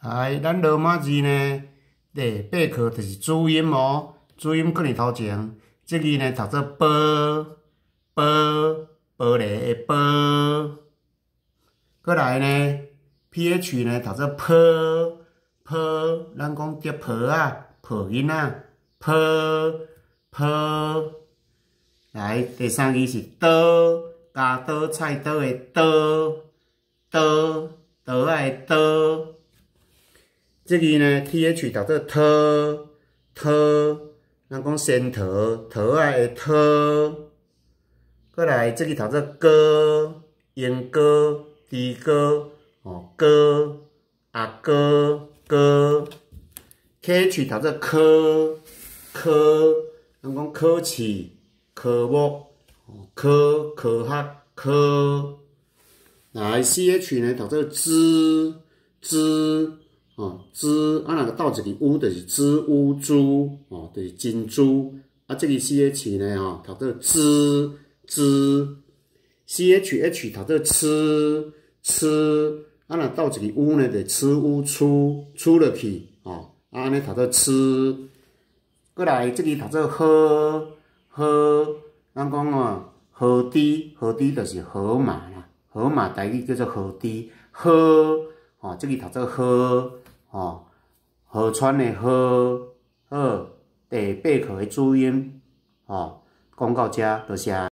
来，咱罗马字呢，第八课就是主音哦，主音搁伫头前。这字呢读做波，玻璃的玻。过来呢 ，ph 呢读做坡，咱讲跌坡啊，破音啊，坡。来，第三字是刀，加刀菜刀的刀仔的刀。这字呢 ，th 读做桃，咱讲仙桃，桃仔的桃。过来，这字读做歌，莺歌、猪歌，歌歌。kh 读做科，咱讲考试、科目、科学科。来 ，ch 呢读做支，啊，若倒一个乌，就是支乌珠，就是珍珠。啊，这个 ch 呢，读做支，chh 读做吃，啊，若倒一个乌呢，就吃乌出落去，啊，安尼读做吃。过来，这个读做河，咱讲河堤就是河马啦，河马台语叫做河堤，河，这个读做河，河川的河，好，第八课的主音，讲到这，多谢。